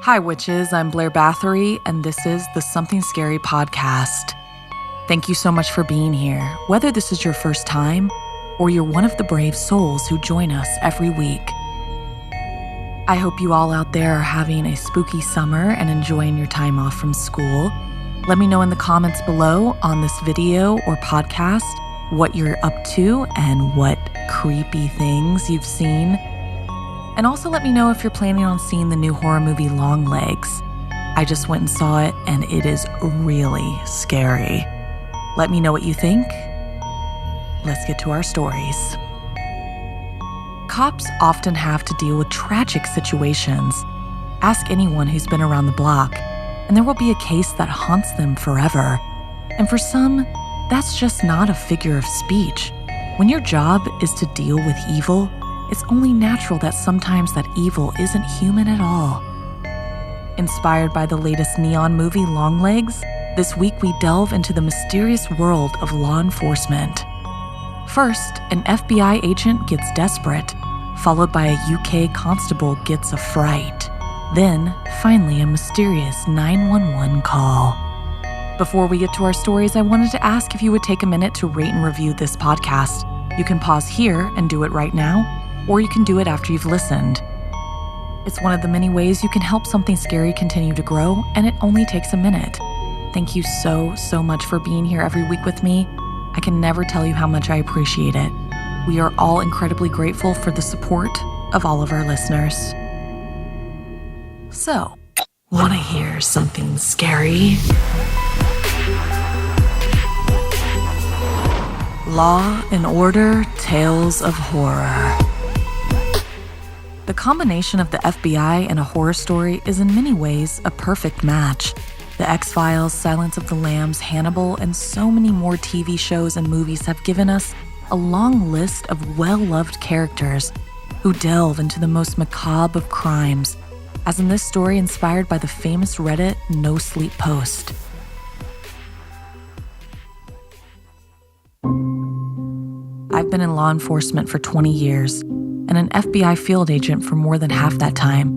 Hi, witches. I'm Blair Bathory, and this is the Something Scary podcast. Thank you so much for being here, whether this is your first time or you're one of the brave souls who join us every week. I hope you all out there are having a spooky summer and enjoying your time off from school. Let me know in the comments below on this video or podcast what you're up to and what creepy things you've seen. And also let me know if you're planning on seeing the new horror movie Longlegs. I just went and saw it, and it is really scary. Let me know what you think. Let's get to our stories. Cops often have to deal with tragic situations. Ask anyone who's been around the block, and there will be a case that haunts them forever. And for some, that's just not a figure of speech. When your job is to deal with evil, it's only natural that sometimes that evil isn't human at all. Inspired by the latest neon movie Longlegs, this week we delve into the mysterious world of law enforcement. First, an FBI agent gets desperate, followed by a UK constable gets a fright. Then, finally, a mysterious 911 call. Before we get to our stories, I wanted to ask if you would take a minute to rate and review this podcast. You can pause here and do it right now, or you can do it after you've listened. It's one of the many ways you can help Something Scary continue to grow, and it only takes a minute. Thank you so much for being here every week with me. I can never tell you how much I appreciate it. We are all incredibly grateful for the support of all of our listeners. So, want to hear something scary? Law and Order: Tales of Horror. The combination of the FBI and a horror story is in many ways a perfect match. The X-Files, Silence of the Lambs, Hannibal, and so many more TV shows and movies have given us a long list of well-loved characters who delve into the most macabre of crimes, as in this story inspired by the famous Reddit No Sleep post. I've been in law enforcement for 20 years, and an FBI field agent for more than half that time.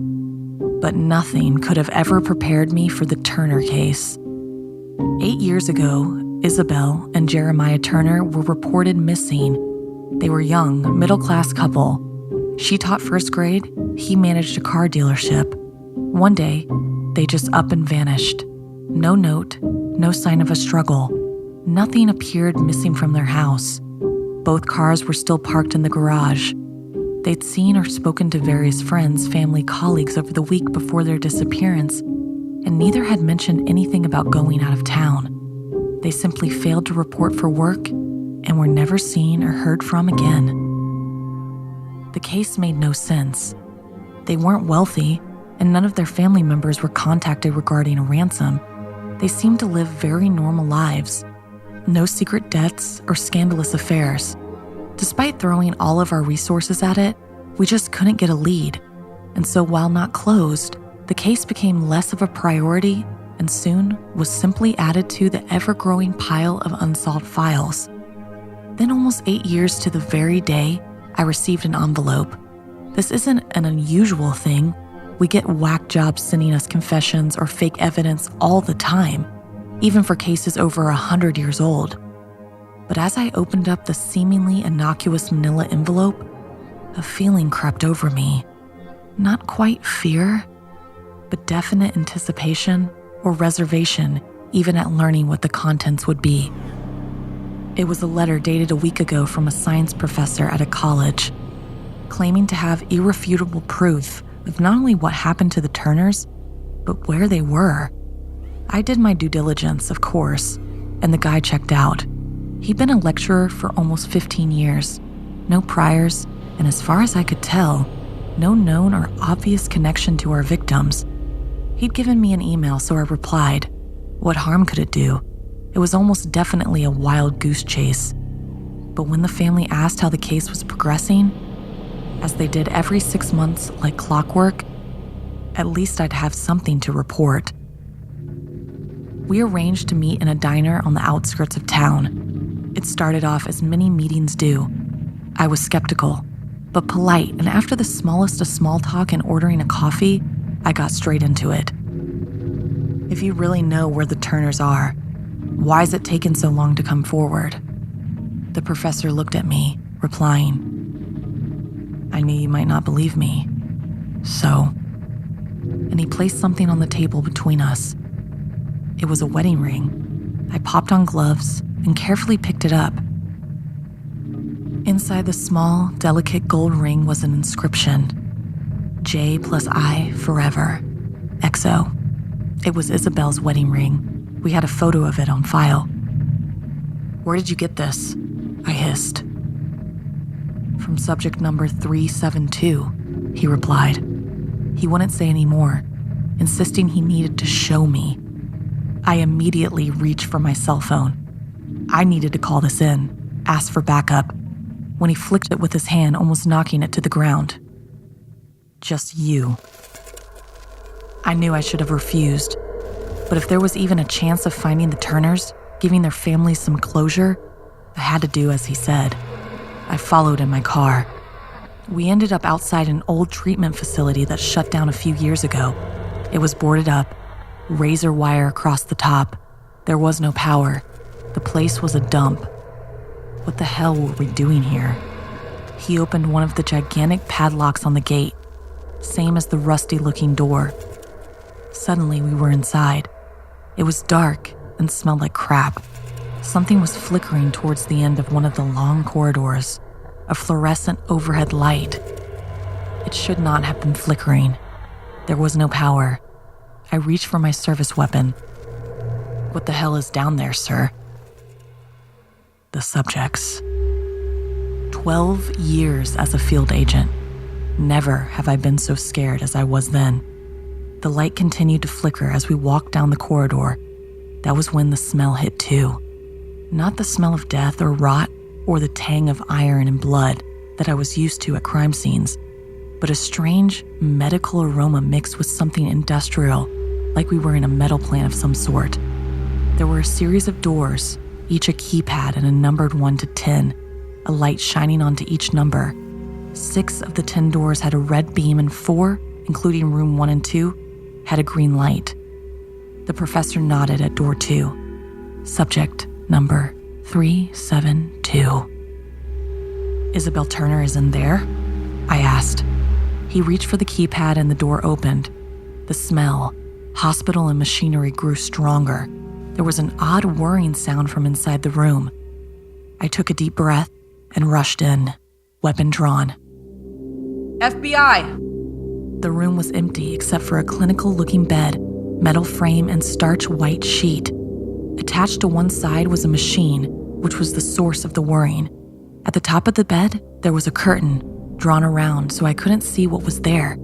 But nothing could have ever prepared me for the Turner case. 8 years ago, Isabel and Jeremiah Turner were reported missing. They were young, middle-class couple. She taught first grade, he managed a car dealership. One day, they just up and vanished. No note, no sign of a struggle. Nothing appeared missing from their house. Both cars were still parked in the garage. They'd seen or spoken to various friends, family, colleagues over the week before their disappearance, and neither had mentioned anything about going out of town. They simply failed to report for work and were never seen or heard from again. The case made no sense. They weren't wealthy, and none of their family members were contacted regarding a ransom. They seemed to live very normal lives. No secret debts or scandalous affairs. Despite throwing all of our resources at it, we just couldn't get a lead. And so while not closed, the case became less of a priority and soon was simply added to the ever-growing pile of unsolved files. Then almost 8 years to the very day, I received an envelope. This isn't an unusual thing. We get whack jobs sending us confessions or fake evidence all the time, even for cases over 100 years old. But as I opened up the seemingly innocuous manila envelope, a feeling crept over me. Not quite fear, but definite anticipation or reservation, even at learning what the contents would be. It was a letter dated a week ago from a science professor at a college, claiming to have irrefutable proof of not only what happened to the Turners, but where they were. I did my due diligence, of course, and the guy checked out. He'd been a lecturer for almost 15 years, no priors, and as far as I could tell, no known or obvious connection to our victims. He'd given me an email, so I replied. What harm could it do? It was almost definitely a wild goose chase. But when the family asked how the case was progressing, as they did every 6 months like clockwork, at least I'd have something to report. We arranged to meet in a diner on the outskirts of town. It started off as many meetings do. I was skeptical, but polite, and after the smallest of small talk and ordering a coffee, I got straight into it. If you really know where the Turners are, why is it taken so long to come forward? The professor looked at me, replying, I knew you might not believe me, so. And he placed something on the table between us. It was a wedding ring. I popped on gloves and carefully picked it up. Inside the small, delicate gold ring was an inscription. J plus I forever. XO. It was Isabel's wedding ring. We had a photo of it on file. Where did you get this? I hissed. From subject number 372, he replied. He wouldn't say any more, insisting he needed to show me. I immediately reached for my cell phone. I needed to call this in, ask for backup, when he flicked it with his hand, almost knocking it to the ground. Just you. I knew I should have refused, but if there was even a chance of finding the Turners, giving their families some closure, I had to do as he said. I followed in my car. We ended up outside an old treatment facility that shut down a few years ago. It was boarded up, razor wire across the top. There was no power. The place was a dump. What the hell were we doing here? He opened one of the gigantic padlocks on the gate, same as the rusty-looking door. Suddenly, we were inside. It was dark and smelled like crap. Something was flickering towards the end of one of the long corridors, a fluorescent overhead light. It should not have been flickering. There was no power. I reached for my service weapon. What the hell is down there, sir? The subjects. 12 years as a field agent. Never have I been so scared as I was then. The light continued to flicker as we walked down the corridor. That was when the smell hit too. Not the smell of death or rot or the tang of iron and blood that I was used to at crime scenes, but a strange medical aroma mixed with something industrial, like we were in a metal plant of some sort. There were a series of doors, each a keypad and a numbered 1 to 10, a light shining onto each number. 6 of the 10 doors had a red beam and 4, including room 1 and 2, had a green light. The professor nodded at door 2. Subject number 372. Isabel Turner is in there? I asked. He reached for the keypad and the door opened. The smell, hospital and machinery grew stronger. There was an odd whirring sound from inside the room. I took a deep breath and rushed in, weapon drawn. FBI! The room was empty except for a clinical-looking bed, metal frame, and starch white sheet. Attached to one side was a machine, which was the source of the whirring. At the top of the bed, there was a curtain, drawn around so I couldn't see what was there.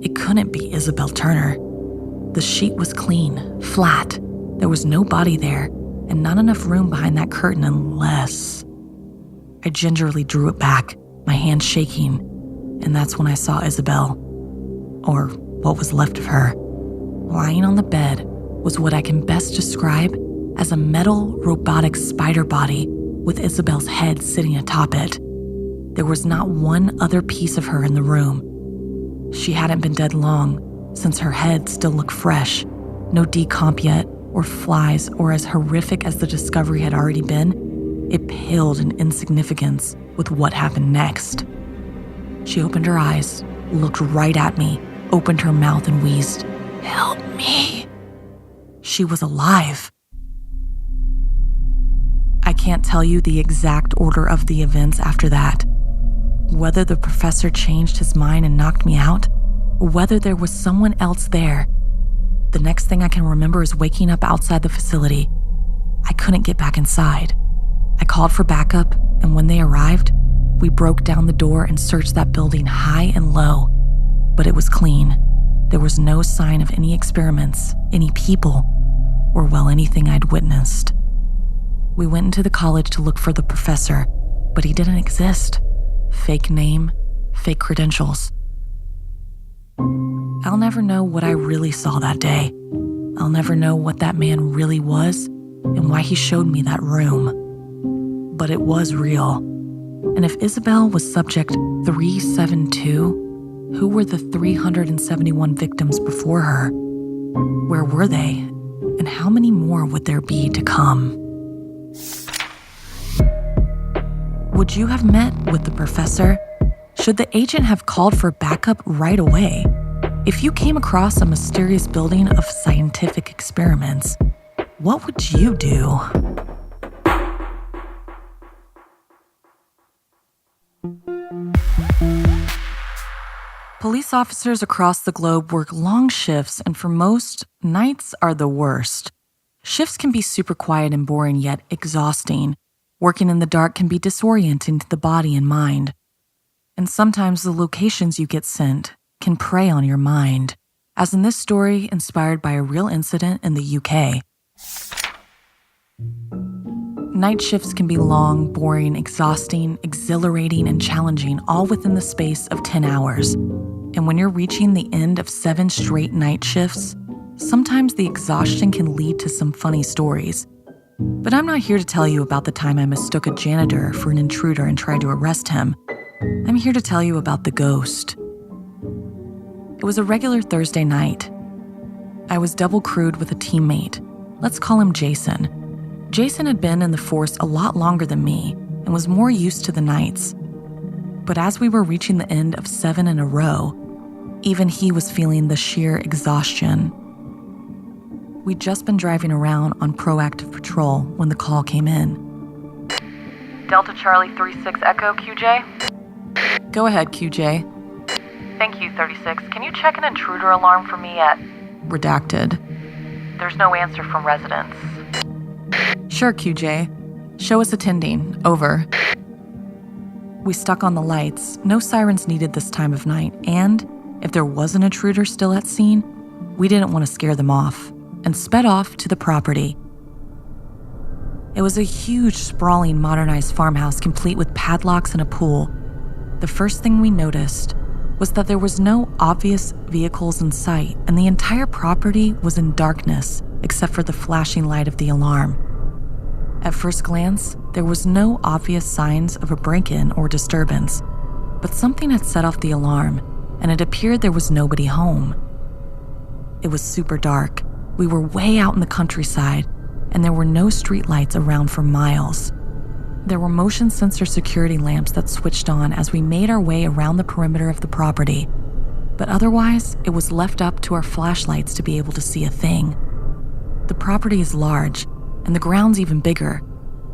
It couldn't be Isabel Turner. The sheet was clean, flat. There was no body there, and not enough room behind that curtain unless... I gingerly drew it back, my hand shaking, and that's when I saw Isabel. Or what was left of her. Lying on the bed was what I can best describe as a metal robotic spider body with Isabel's head sitting atop it. There was not one other piece of her in the room. She hadn't been dead long, since her head still looked fresh. No decomp yet, or flies, or as horrific as the discovery had already been, it paled in insignificance with what happened next. She opened her eyes, looked right at me, opened her mouth and wheezed, "Help me." She was alive. I can't tell you the exact order of the events after that. Whether the professor changed his mind and knocked me out, or whether there was someone else there. The next thing I can remember is waking up outside the facility. I couldn't get back inside. I called for backup, and when they arrived, we broke down the door and searched that building high and low. But it was clean. There was no sign of any experiments, any people, or well, anything I'd witnessed. We went into the college to look for the professor, but he didn't exist. Fake name, fake credentials. I'll never know what I really saw that day. I'll never know what that man really was and why he showed me that room. But it was real. And if Isabel was subject 372, Who were the 371 victims before her? Where were they? And how many more would there be to come? Would you have met with the professor? Should the agent have called for backup right away? If you came across a mysterious building of scientific experiments, what would you do? Police officers across the globe work long shifts, and for most, nights are the worst. Shifts can be super quiet and boring, yet exhausting. Working in the dark can be disorienting to the body and mind. And sometimes the locations you get sent can prey on your mind, as in this story inspired by a real incident in the UK. Night shifts can be long, boring, exhausting, exhilarating, and challenging, all within the space of 10 hours. And when you're reaching the end of 7 straight night shifts, sometimes the exhaustion can lead to some funny stories. But I'm not here to tell you about the time I mistook a janitor for an intruder and tried to arrest him. I'm here to tell you about the ghost. It was a regular Thursday night. I was double crewed with a teammate. Let's call him Jason. Jason had been in the force a lot longer than me and was more used to the nights. But as we were reaching the end of 7 in a row, even he was feeling the sheer exhaustion. We'd just been driving around on proactive patrol when the call came in. Delta Charlie 36 Echo, QJ? Go ahead, QJ. Thank you, 36. Can you check an intruder alarm for me at... Redacted. There's no answer from residents. Sure, QJ. Show us attending. Over. We stuck on the lights. No sirens needed this time of night, and if there was an intruder still at scene, we didn't want to scare them off, and sped off to the property. It was a huge, sprawling, modernized farmhouse complete with padlocks and a pool. The first thing we noticed was that there was no obvious vehicles in sight, and the entire property was in darkness except for the flashing light of the alarm. At first glance, there was no obvious signs of a break-in or disturbance, but something had set off the alarm, and it appeared there was nobody home. It was super dark. We were way out in the countryside, and there were no streetlights around for miles. There were motion sensor security lamps that switched on as we made our way around the perimeter of the property, but otherwise, it was left up to our flashlights to be able to see a thing. The property is large, and the ground's even bigger,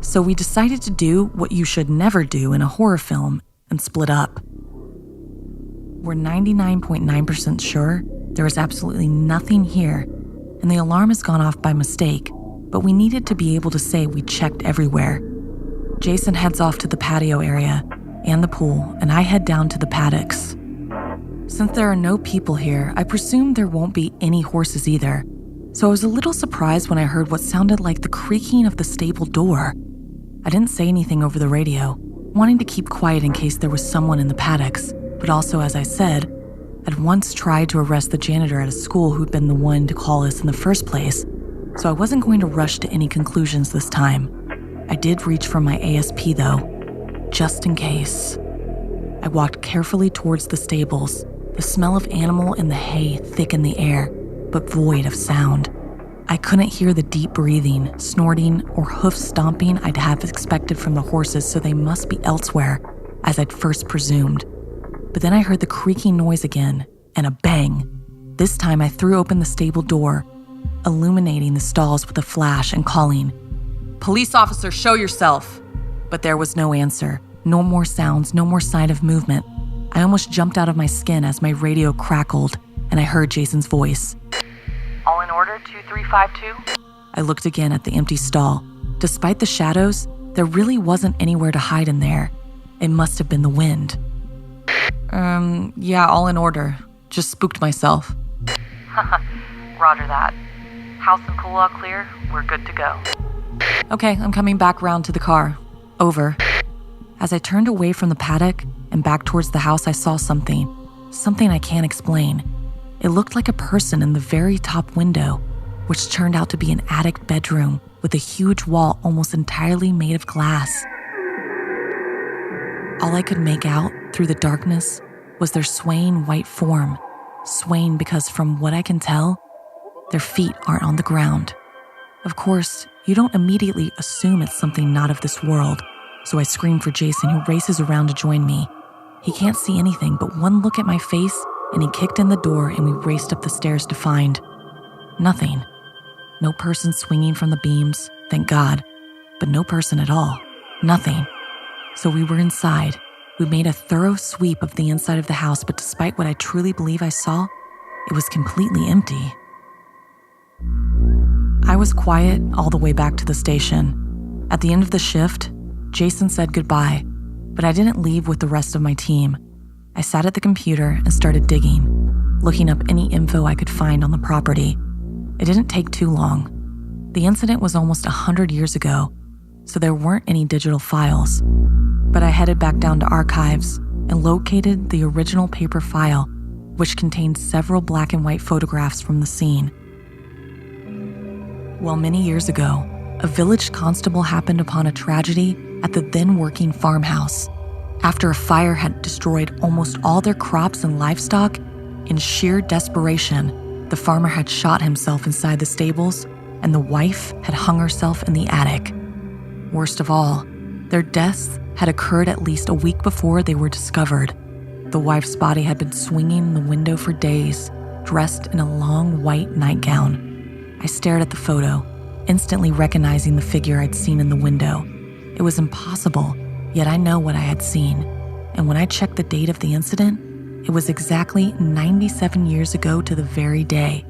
so we decided to do what you should never do in a horror film and split up. We're 99.9% sure there is absolutely nothing here, and the alarm has gone off by mistake, but we needed to be able to say we checked everywhere. Jason heads off to the patio area and the pool, and I head down to the paddocks. Since there are no people here, I presume there won't be any horses either, so I was a little surprised when I heard what sounded like the creaking of the stable door. I didn't say anything over the radio, wanting to keep quiet in case there was someone in the paddocks, but also, as I said, I'd once tried to arrest the janitor at a school who'd been the one to call us in the first place, so I wasn't going to rush to any conclusions this time. I did reach for my ASP though, just in case. I walked carefully towards the stables, the smell of animal and the hay thick in the air, but void of sound. I couldn't hear the deep breathing, snorting, or hoof stomping I'd have expected from the horses, so they must be elsewhere, as I'd first presumed. But then I heard the creaking noise again, and a bang. This time I threw open the stable door, illuminating the stalls with a flash and calling, "Police officer, show yourself!" But there was no answer, no more sounds, no more sign of movement. I almost jumped out of my skin as my radio crackled, and I heard Jason's voice. All in order, 2352? I looked again at the empty stall. Despite the shadows, there really wasn't anywhere to hide in there. It must have been the wind. Yeah, all in order. Just spooked myself. Roger that. House and pool all clear. We're good to go. Okay, I'm coming back round to the car. Over. As I turned away from the paddock and back towards the house, I saw something I can't explain. It looked like a person in the very top window, which turned out to be an attic bedroom with a huge wall almost entirely made of glass. All I could make out through the darkness was their swaying white form, swaying because from what I can tell, their feet aren't on the ground. Of course, you don't immediately assume it's something not of this world, so I scream for Jason, who races around to join me. He can't see anything but one look at my face, and he kicked in the door and we raced up the stairs to find nothing. No person swinging from the beams, thank God, but no person at all, nothing. So we were inside. We made a thorough sweep of the inside of the house, but despite what I truly believe I saw, it was completely empty. I was quiet all the way back to the station. At the end of the shift, Jason said goodbye, but I didn't leave with the rest of my team. I sat at the computer and started digging, looking up any info I could find on the property. It didn't take too long. The incident was almost 100 years ago, so there weren't any digital files. But I headed back down to archives and located the original paper file, which contained several black and white photographs from the scene. Well, many years ago, a village constable happened upon a tragedy at the then working farmhouse. After a fire had destroyed almost all their crops and livestock, in sheer desperation, the farmer had shot himself inside the stables, and the wife had hung herself in the attic. Worst of all, their deaths had occurred at least a week before they were discovered. The wife's body had been swinging in the window for days, dressed in a long white nightgown. I stared at the photo, instantly recognizing the figure I'd seen in the window. It was impossible, yet I know what I had seen. And when I checked the date of the incident, it was exactly 97 years ago to the very day.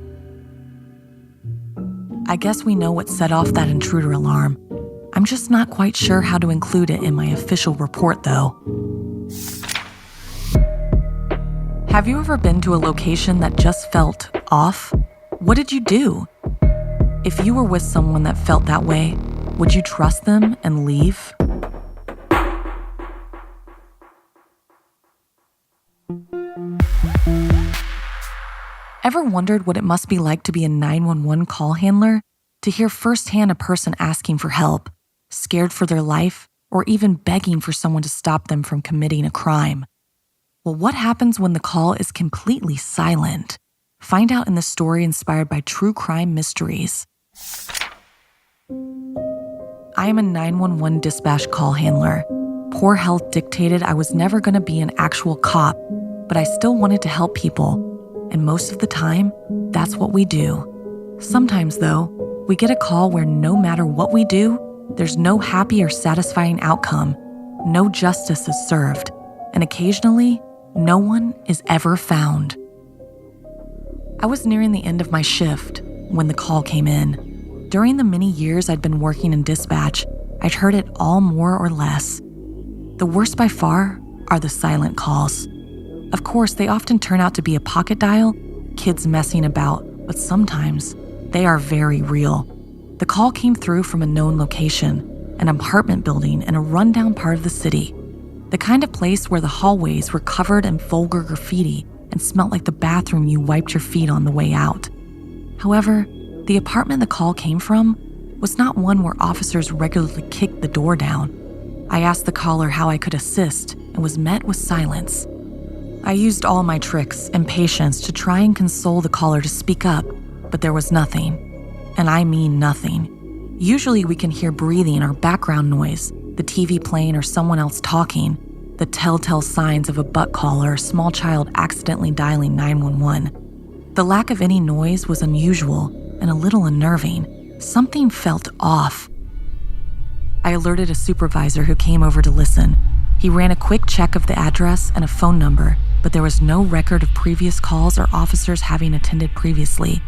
I guess we know what set off that intruder alarm. I'm just not quite sure how to include it in my official report, though. Have you ever been to a location that just felt off? What did you do? If you were with someone that felt that way, would you trust them and leave? Ever wondered what it must be like to be a 911 call handler? To hear firsthand a person asking for help, scared for their life, or even begging for someone to stop them from committing a crime? Well, what happens when the call is completely silent? Find out in the story inspired by true crime mysteries. I am a 911 dispatch call handler. Poor health dictated I was never going to be an actual cop, but I still wanted to help people. And most of the time, that's what we do. Sometimes, though, we get a call where no matter what we do, there's no happy or satisfying outcome. No justice is served. And occasionally, no one is ever found. I was nearing the end of my shift when the call came in. During the many years I'd been working in dispatch, I'd heard it all more or less. The worst by far are the silent calls. Of course, they often turn out to be a pocket dial, kids messing about, but sometimes they are very real. The call came through from a known location, an apartment building in a rundown part of the city. The kind of place where the hallways were covered in vulgar graffiti and smelled like the bathroom you wiped your feet on the way out. However, the apartment the call came from was not one where officers regularly kicked the door down. I asked the caller how I could assist and was met with silence. I used all my tricks and patience to try and console the caller to speak up, but there was nothing. And I mean nothing. Usually we can hear breathing or background noise, the TV playing or someone else talking, the telltale signs of a butt call or a small child accidentally dialing 911. The lack of any noise was unusual and a little unnerving. Something felt off. I alerted a supervisor who came over to listen. He ran a quick check of the address and a phone number, but there was no record of previous calls or officers having attended previously.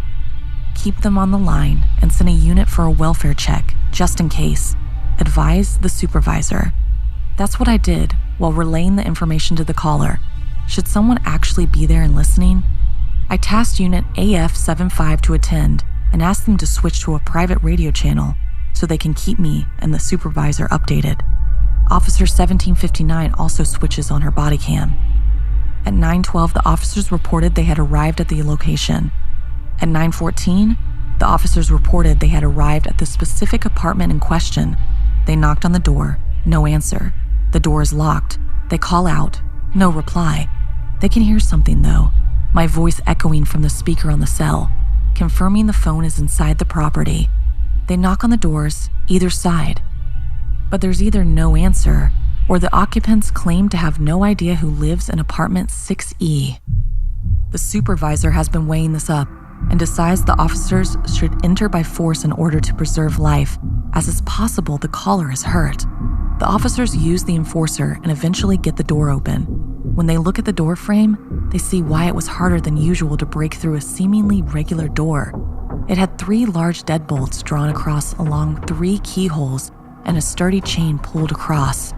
Keep them on the line and send a unit for a welfare check, just in case. Advise the supervisor. That's what I did while relaying the information to the caller. Should someone actually be there and listening? I tasked Unit AF75 to attend and asked them to switch to a private radio channel so they can keep me and the supervisor updated. Officer 1759 also switches on her body cam. At 9:12, the officers reported they had arrived at the location. At 9:14, the officers reported they had arrived at the specific apartment in question. They knocked on the door, no answer. The door is locked. They call out, no reply. They can hear something though, my voice echoing from the speaker on the cell, confirming the phone is inside the property. They knock on the doors, either side. But there's either no answer, or the occupants claim to have no idea who lives in apartment 6E. The supervisor has been weighing this up and decides the officers should enter by force in order to preserve life, as it's possible the caller is hurt. The officers use the enforcer and eventually get the door open. When they look at the door frame, they see why it was harder than usual to break through a seemingly regular door. It had 3 large deadbolts drawn across along 3 keyholes and a sturdy chain pulled across.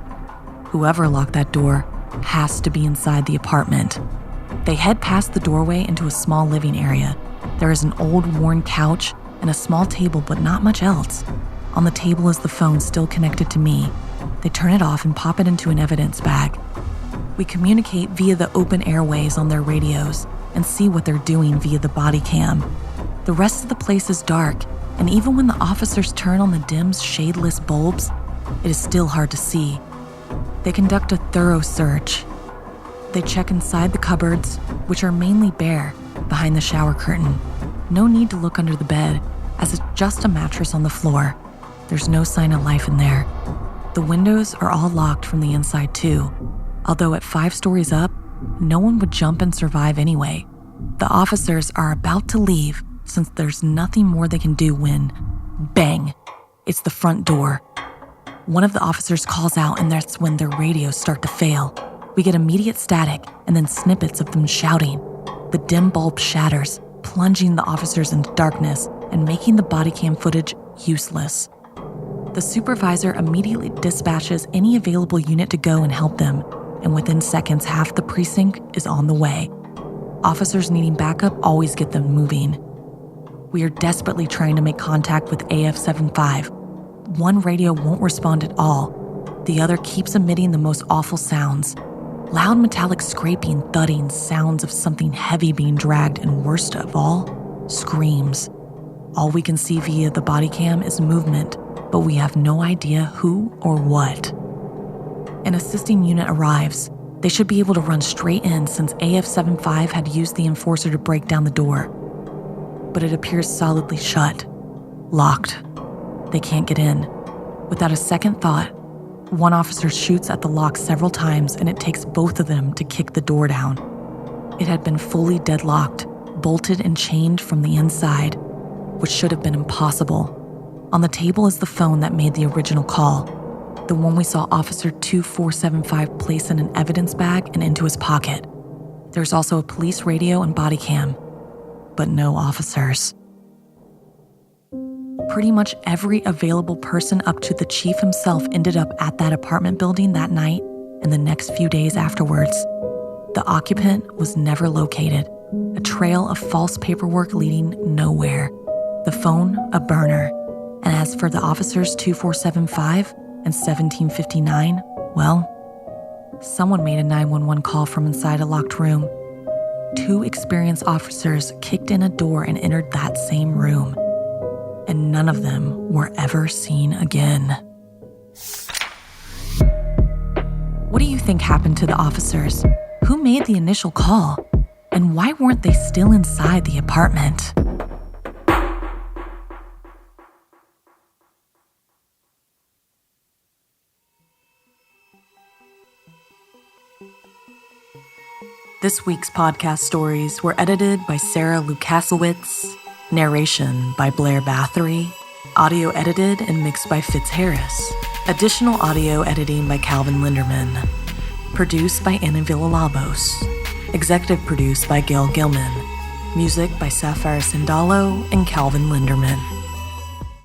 Whoever locked that door has to be inside the apartment. They head past the doorway into a small living area. There is an old worn couch and a small table, but not much else. On the table is the phone still connected to me. They turn it off and pop it into an evidence bag. We communicate via the open airways on their radios and see what they're doing via the body cam. The rest of the place is dark, and even when the officers turn on the dim, shadeless bulbs, it is still hard to see. They conduct a thorough search. They check inside the cupboards, which are mainly bare, behind the shower curtain. No need to look under the bed, as it's just a mattress on the floor. There's no sign of life in there. The windows are all locked from the inside too, although at 5 stories up, no one would jump and survive anyway. The officers are about to leave since there's nothing more they can do when, bang, it's the front door. One of the officers calls out, and that's when their radios start to fail. We get immediate static and then snippets of them shouting. The dim bulb shatters, plunging the officers into darkness and making the body cam footage useless. The supervisor immediately dispatches any available unit to go and help them, and within seconds, half the precinct is on the way. Officers needing backup always get them moving. We are desperately trying to make contact with AF-75. One radio won't respond at all. The other keeps emitting the most awful sounds. Loud metallic scraping, thudding sounds of something heavy being dragged, and worst of all, screams. All we can see via the body cam is movement, but we have no idea who or what. An assisting unit arrives. They should be able to run straight in since AF-75 had used the enforcer to break down the door. But it appears solidly shut, locked. They can't get in. Without a second thought, one officer shoots at the lock several times, and it takes both of them to kick the door down. It had been fully deadlocked, bolted and chained from the inside, which should have been impossible. On the table is the phone that made the original call, the one we saw Officer 2475 place in an evidence bag and into his pocket. There's also a police radio and body cam, but no officers. Pretty much every available person up to the chief himself ended up at that apartment building that night and the next few days afterwards. The occupant was never located, a trail of false paperwork leading nowhere. The phone, a burner. And as for the officers 2475 and 1759, well, someone made a 911 call from inside a locked room. 2 experienced officers kicked in a door and entered that same room. And none of them were ever seen again. What do you think happened to the officers? Who made the initial call? And why weren't they still inside the apartment? This week's podcast stories were edited by Sarah Lukasiewicz, narration by Blair Bathory, audio edited and mixed by Fitz Harris, additional audio editing by Calvin Linderman, produced by Anna Villalobos, executive produced by Gail Gilman, music by Sapphire Sindalo and Calvin Linderman.